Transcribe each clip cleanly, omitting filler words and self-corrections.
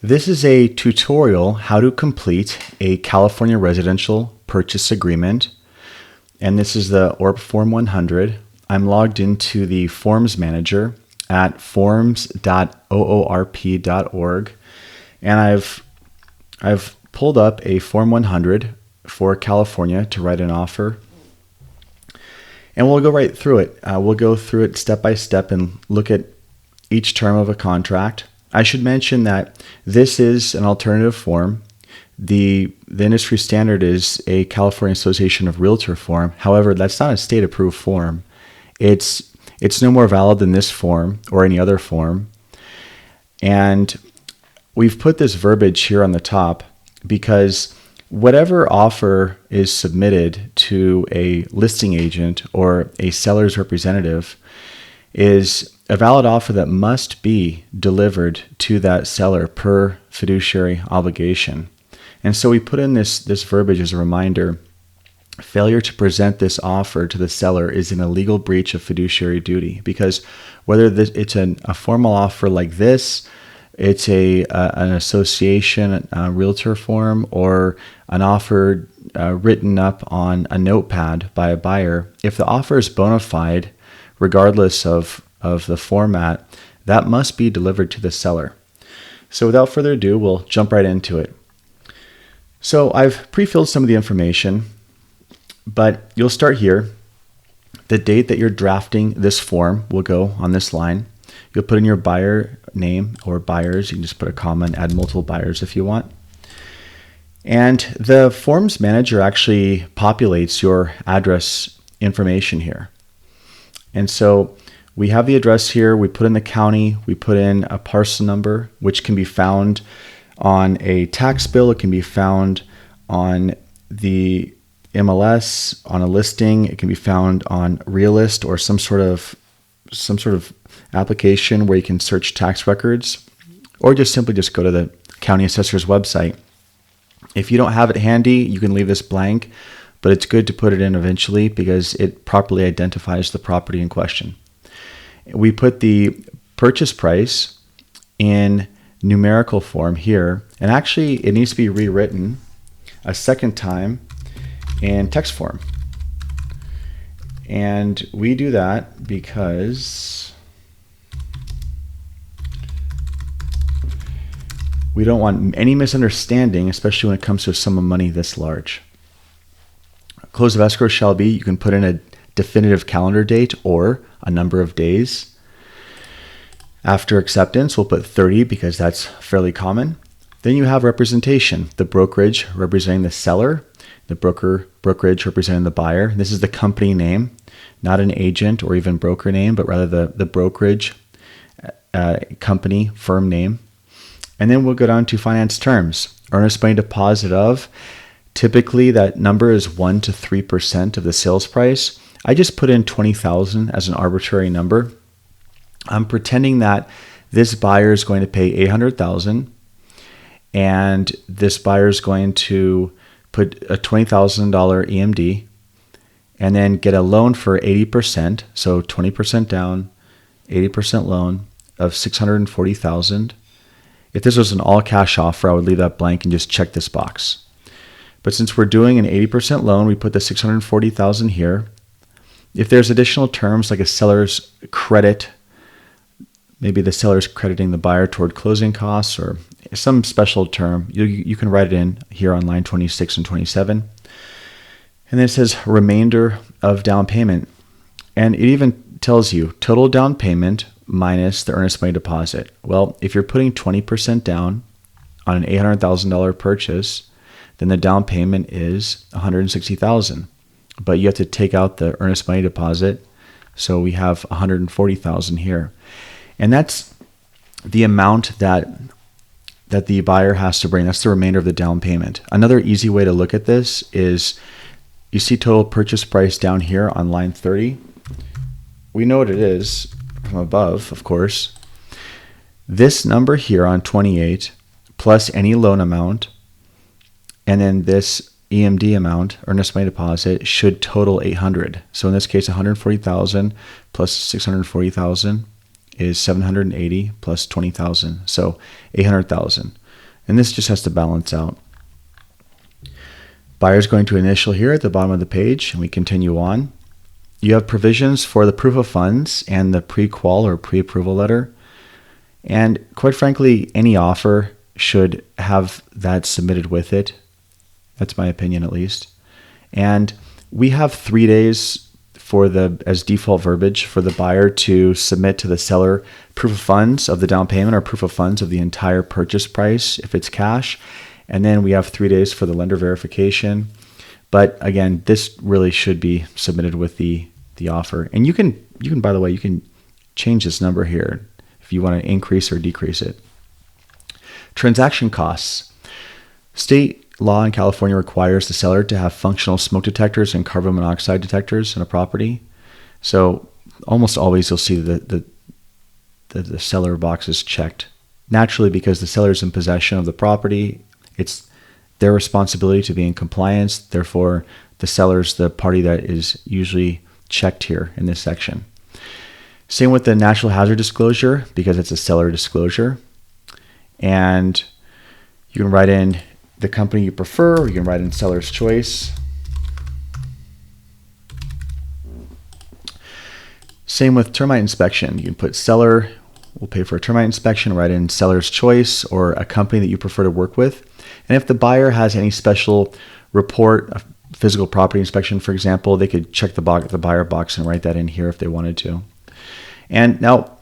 This is a tutorial how to complete a California residential purchase agreement. And this is the OORP Form 100. I'm logged into the Forms Manager at forms.oorp.org. And I've pulled up a Form 100 for California to write an offer. And we'll go right through it. We'll go through it step by step and look at each term of a contract. I should mention that this is an alternative form. The industry standard is a California Association of Realtor form. However, that's not a state-approved form. It's no more valid than this form or any other form. And we've put this verbiage here on the top because whatever offer is submitted to a listing agent or a seller's representative is a valid offer that must be delivered to that seller per fiduciary obligation. And so we put in this verbiage as a reminder. Failure to present this offer to the seller is an illegal breach of fiduciary duty, because whether it's a formal offer like this, it's an association, a realtor form, or an offer written up on a notepad by a buyer, if the offer is bona fide, regardless of the format, that must be delivered to the seller. So without further ado, we'll jump right into it. So I've pre-filled some of the information, but you'll start here. The date that you're drafting this form will go on this line. You'll put in your buyer name or buyers. You can just put a comma and add multiple buyers if you want. And the Forms Manager actually populates your address information here. And so we have the address here, we put in the county, we put in a parcel number, which can be found on a tax bill, it can be found on the MLS, on a listing, it can be found on Realist or some sort of application where you can search tax records, or just simply go to the county assessor's website. If you don't have it handy, you can leave this blank, but it's good to put it in eventually because it properly identifies the property in question. We put the purchase price in numerical form here, and actually it needs to be rewritten a second time in text form. And we do that because we don't want any misunderstanding, especially when it comes to a sum of money this large. Close of escrow shall be, you can put in a definitive calendar date or a number of days. After acceptance, we'll put 30 because that's fairly common. Then you have representation, the brokerage representing the seller, the brokerage representing the buyer. This is the company name, not an agent or even broker name, but rather the brokerage company firm name. And then we'll go down to finance terms. Earnest money deposit of, typically that number is 1 to 3% of the sales price. I just put in $20,000 as an arbitrary number. I'm pretending that this buyer is going to pay $800,000 and this buyer is going to put a $20,000 EMD and then get a loan for 80%, so 20% down, 80% loan of $640,000. If this was an all-cash offer, I would leave that blank and just check this box. But since we're doing an 80% loan, we put the $640,000 here. If there's additional terms like a seller's credit, maybe the seller's crediting the buyer toward closing costs or some special term, you can write it in here on line 26 and 27. And then it says remainder of down payment. And it even tells you total down payment minus the earnest money deposit. Well, if you're putting 20% down on an $800,000 purchase, then the down payment is $160,000. But you have to take out the earnest money deposit, so we have $140,000 here. And that's the amount that the buyer has to bring. That's the remainder of the down payment. Another easy way to look at this is you see total purchase price down here on line 30. We know what it is from above, of course. This number here on 28 plus any loan amount, and then this EMD amount, earnest money deposit, should total 800. So in this case, 140,000 plus 640,000 is 780 plus 20,000, so 800,000. And this just has to balance out. Buyer's going to initial here at the bottom of the page, and we continue on. You have provisions for the proof of funds and the pre-qual or pre-approval letter. And quite frankly, any offer should have that submitted with it. That's my opinion, at least. And we have 3 days as default verbiage for the buyer to submit to the seller proof of funds of the down payment or proof of funds of the entire purchase price if it's cash. And then we have 3 days for the lender verification. But again, this really should be submitted with the offer. And you can, by the way, you can change this number here if you want to increase or decrease it. Transaction costs. State law in California requires the seller to have functional smoke detectors and carbon monoxide detectors in a property. So almost always you'll see the seller box is checked. Naturally, because the seller is in possession of the property, it's their responsibility to be in compliance. Therefore, the seller's the party that is usually checked here in this section. Same with the natural hazard disclosure, because it's a seller disclosure. And you can write in the company you prefer, or you can write in seller's choice. Same with termite inspection. You can put seller will pay for a termite inspection, write in seller's choice or a company that you prefer to work with. And if the buyer has any special report, a physical property inspection, for example, they could check the buyer box and write that in here if they wanted to. And now,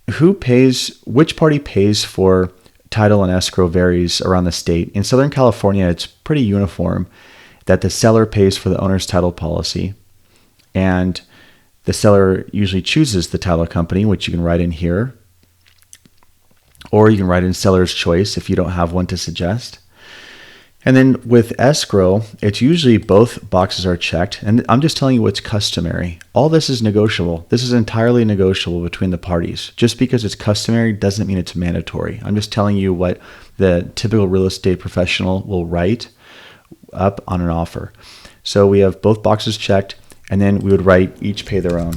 which party pays for title and escrow varies around the state. In Southern California, it's pretty uniform that the seller pays for the owner's title policy, and the seller usually chooses the title company, which you can write in here, or you can write in seller's choice if you don't have one to suggest. And then with escrow, it's usually both boxes are checked. And I'm just telling you what's customary. All this is negotiable. This is entirely negotiable between the parties. Just because it's customary doesn't mean it's mandatory. I'm just telling you what the typical real estate professional will write up on an offer. So we have both boxes checked, and then we would write each pay their own.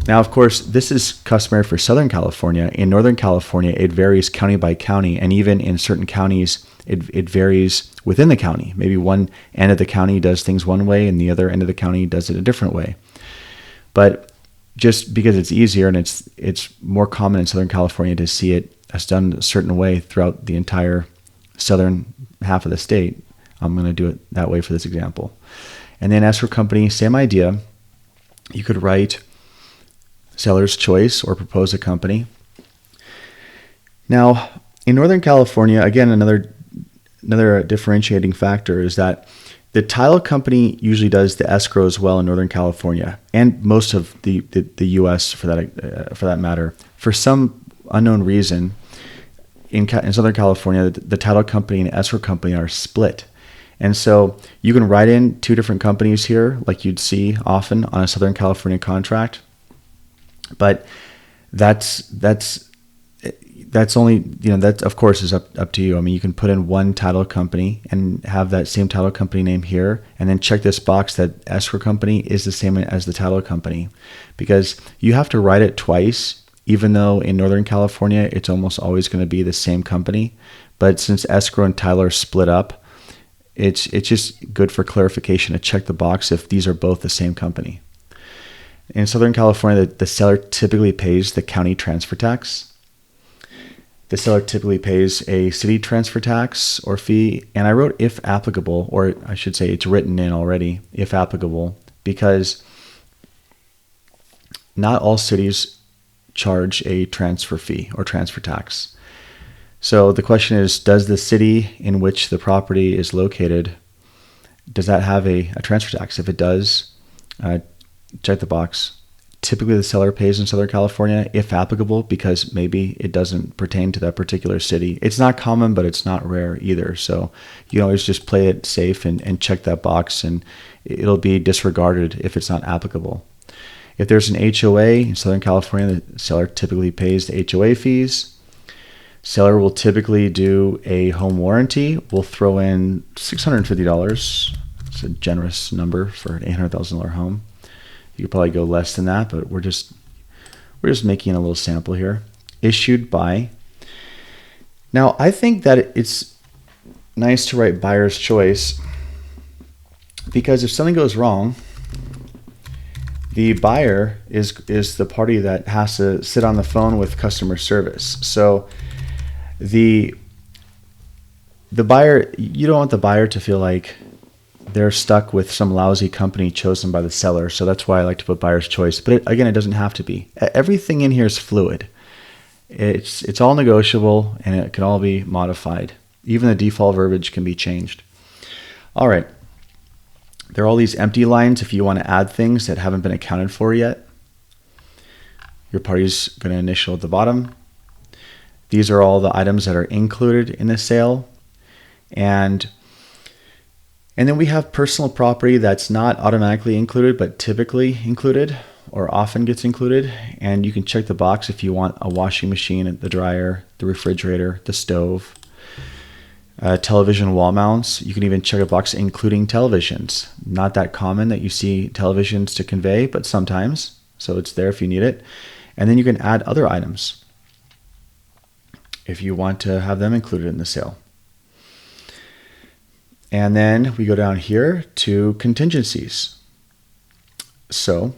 Now, of course, this is customary for Southern California. In Northern California, it varies county by county, and even in certain counties, it varies within the county. Maybe one end of the county does things one way, and the other end of the county does it a different way. But just because it's easier and it's more common in Southern California to see it as done a certain way throughout the entire southern half of the state, I'm going to do it that way for this example. And then escrow company, same idea. You could write seller's choice or propose a company. Now, in Northern California, again, another differentiating factor is that the title company usually does the escrow as well in Northern California, and most of the U.S. for that matter. For some unknown reason, in Southern California, the title company and escrow company are split. And so you can write in two different companies here, like you'd see often on a Southern California contract. But that's only, that of course is up to you. I mean, you can put in one title company and have that same title company name here, and then check this box that escrow company is the same as the title company, because you have to write it twice, even though in Northern California, it's almost always going to be the same company. But since escrow and title are split up, it's just good for clarification to check the box if these are both the same company. In Southern California, the seller typically pays the county transfer tax. The seller typically pays a city transfer tax or fee. And I wrote if applicable, or I should say it's written in already, if applicable, because not all cities charge a transfer fee or transfer tax. So the question is, does the city in which the property is located, does that have a transfer tax? If it does, check the box. Typically the seller pays in Southern California, if applicable, because maybe it doesn't pertain to that particular city. It's not common, but it's not rare either. So you can always just play it safe and check that box, and it'll be disregarded if it's not applicable. If there's an HOA in Southern California, the seller typically pays the HOA fees. Seller will typically do a home warranty. We'll throw in $650. It's a generous number for an $800,000 home. You could probably go less than that, but we're just making a little sample here. Issued by. Now, I think that it's nice to write buyer's choice because if something goes wrong, the buyer is the party that has to sit on the phone with customer service. So the buyer, you don't want the buyer to feel like they're stuck with some lousy company chosen by the seller. So that's why I like to put buyer's choice. But again, it doesn't have to be. Everything in here is fluid. It's all negotiable and it can all be modified. Even the default verbiage can be changed. All right. There are all these empty lines if you want to add things that haven't been accounted for yet. Your party's going to initial at the bottom. These are all the items that are included in the sale. And then we have personal property that's not automatically included, but typically included or often gets included. And you can check the box if you want a washing machine, the dryer, the refrigerator, the stove, television wall mounts. You can even check a box including televisions. Not that common that you see televisions to convey, but sometimes. So it's there if you need it. And then you can add other items if you want to have them included in the sale. And then we go down here to contingencies. So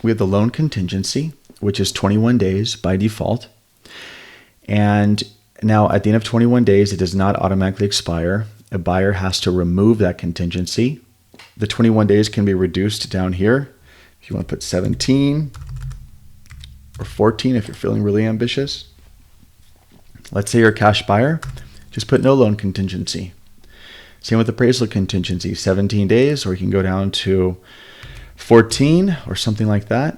we have the loan contingency, which is 21 days by default. And now at the end of 21 days, it does not automatically expire. A buyer has to remove that contingency. The 21 days can be reduced down here. If you want to put 17 or 14, if you're feeling really ambitious. Let's say you're a cash buyer, just put no loan contingency. Same with appraisal contingency, 17 days, or you can go down to 14 or something like that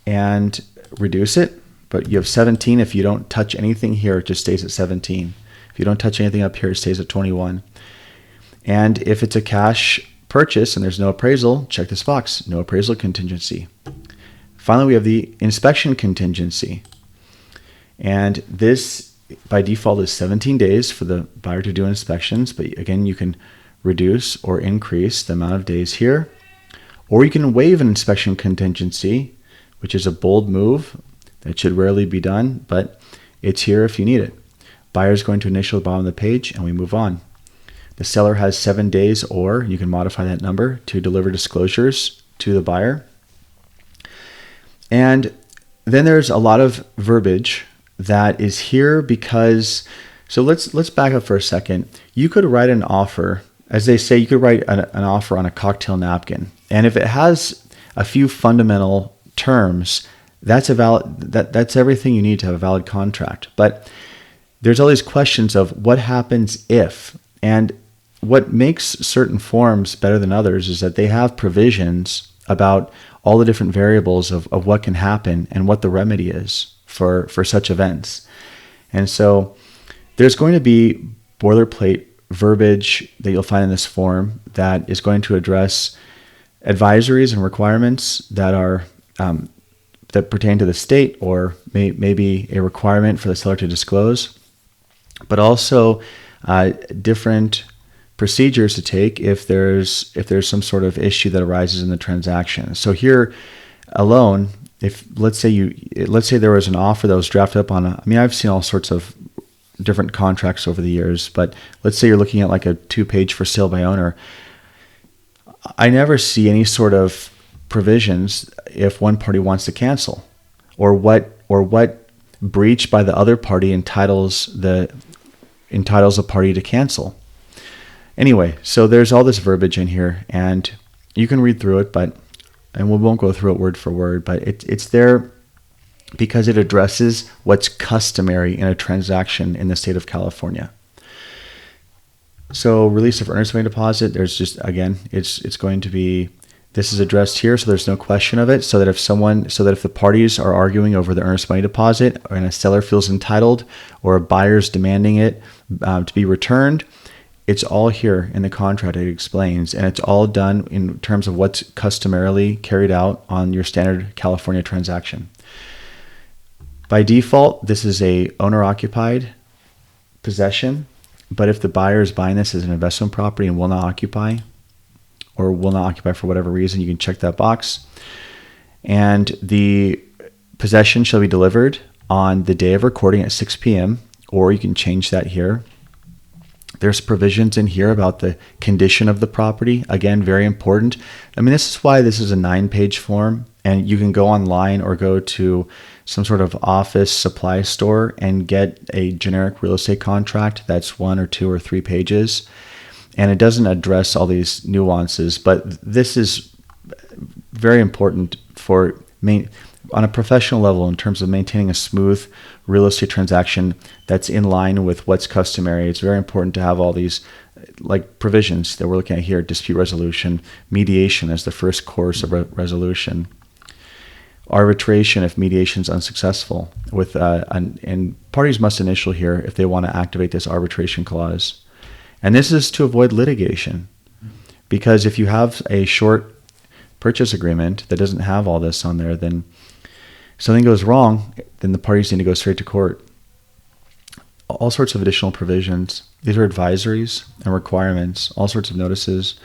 and reduce it. But you have 17. If you don't touch anything here, it just stays at 17. If you don't touch anything up here, it stays at 21. And if it's a cash purchase and there's no appraisal, check this box, no appraisal contingency. Finally, we have the inspection contingency. And this by default is 17 days for the buyer to do inspections. But again, you can reduce or increase the amount of days here. Or you can waive an inspection contingency, which is a bold move. That should rarely be done, but it's here if you need it. Buyer's going to initial at the bottom of the page, and we move on. The seller has 7 days, or you can modify that number to deliver disclosures to the buyer. And then there's a lot of verbiage that is here because, so let's back up for a second. You could write an offer, as they say, you could write an offer on a cocktail napkin. And if it has a few fundamental terms, that's everything you need to have a valid contract. But there's all these questions of what happens if, and what makes certain forms better than others is that they have provisions about all the different variables of what can happen and what the remedy is for such events. And so there's going to be boilerplate verbiage that you'll find in this form that is going to address advisories and requirements that are that pertain to the state, or maybe a requirement for the seller to disclose, but also different procedures to take if there's some sort of issue that arises in the transaction. So here alone, if let's say there was an offer that was drafted up on I've seen all sorts of different contracts over the years, but let's say you're looking at like a 2-page for sale by owner. I never see any sort of provisions if one party wants to cancel, or what breach by the other party entitles a party to cancel. Anyway, so there's all this verbiage in here, and you can read through it, and we won't go through it word for word, but it's there because it addresses what's customary in a transaction in the state of California. So release of earnest money deposit, there's just, again, it's going to be, this is addressed here, so there's no question of it, so that if the parties are arguing over the earnest money deposit, and a seller feels entitled, or a buyer's demanding it to be returned, it's all here in the contract. It explains, and it's all done in terms of what's customarily carried out on your standard California transaction. By default, this is a owner-occupied possession, but if the buyer is buying this as an investment property and will not occupy for whatever reason, you can check that box. And the possession shall be delivered on the day of recording at 6 p.m., or you can change that here. There's provisions in here about the condition of the property. Again, very important. I mean, this is why this is a 9-page form, and you can go online or go to some sort of office supply store and get a generic real estate contract that's 1 or 2 or 3 pages. And it doesn't address all these nuances, but this is very important for on a professional level in terms of maintaining a smooth real estate transaction that's in line with what's customary. It's very important to have all these like provisions that we're looking at here: dispute resolution, mediation as the first course of resolution, arbitration if mediation is unsuccessful, with and parties must initial here if they want to activate this arbitration clause. And this is to avoid litigation, because if you have a short purchase agreement that doesn't have all this on there, then something goes wrong, then the parties need to go straight to court. All sorts of additional provisions. These are advisories and requirements, all sorts of notices,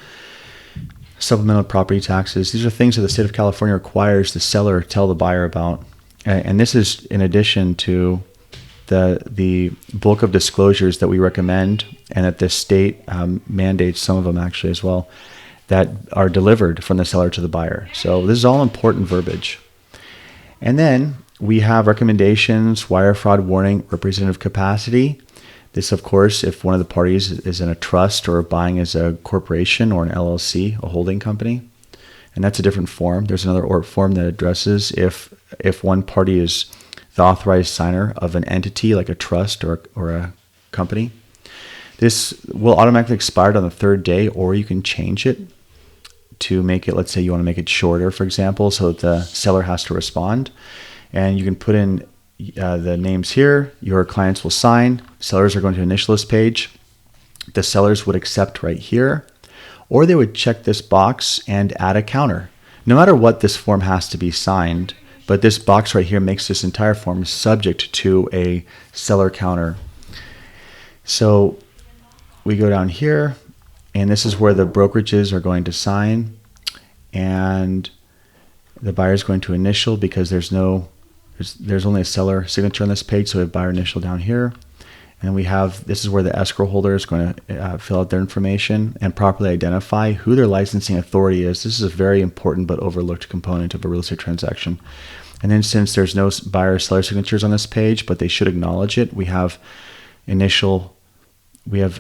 supplemental property taxes. These are things that the state of California requires the seller tell the buyer about. And this is in addition to the bulk of disclosures that we recommend, and that the state mandates, some of them actually as well, that are delivered from the seller to the buyer. So this is all important verbiage. And then we have recommendations, wire fraud warning, representative capacity. This, of course, if one of the parties is in a trust or buying as a corporation or an LLC, a holding company. And that's a different form. There's another OORP form that addresses if one party is the authorized signer of an entity like a trust or a company. This will automatically expire on the 3rd day, or you can change it to make it, let's say you want to make it shorter, for example, so that the seller has to respond. And you can put in the names here. Your clients will sign. Sellers are going to initial this page. The sellers would accept right here, or they would check this box and add a counter. No matter what, this form has to be signed, but this box right here makes this entire form subject to a seller counter. So we go down here, and this is where the brokerages are going to sign, and the buyer is going to initial, because there's only a seller signature on this page, so we have buyer initial down here. And we have, this is where the escrow holder is going to fill out their information and properly identify who their licensing authority is. This is a very important but overlooked component of a real estate transaction. And then, since there's no buyer or seller signatures on this page, but they should acknowledge it, we have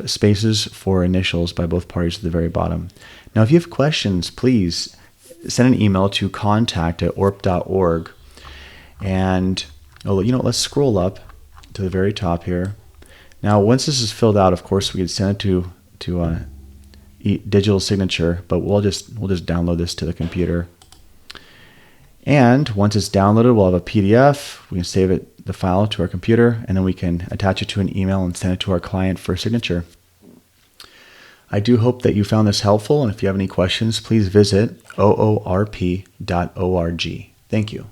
spaces for initials by both parties at the very bottom. Now, if you have questions, please send an email to contact@oorp.org. And let's scroll up to the very top here. Now, once this is filled out, of course, we can send it to digital signature, but we'll just download this to the computer. And once it's downloaded, we'll have a PDF. We can save the file to our computer, and then we can attach it to an email and send it to our client for signature. I do hope that you found this helpful, and if you have any questions, please visit oorp.org. Thank you.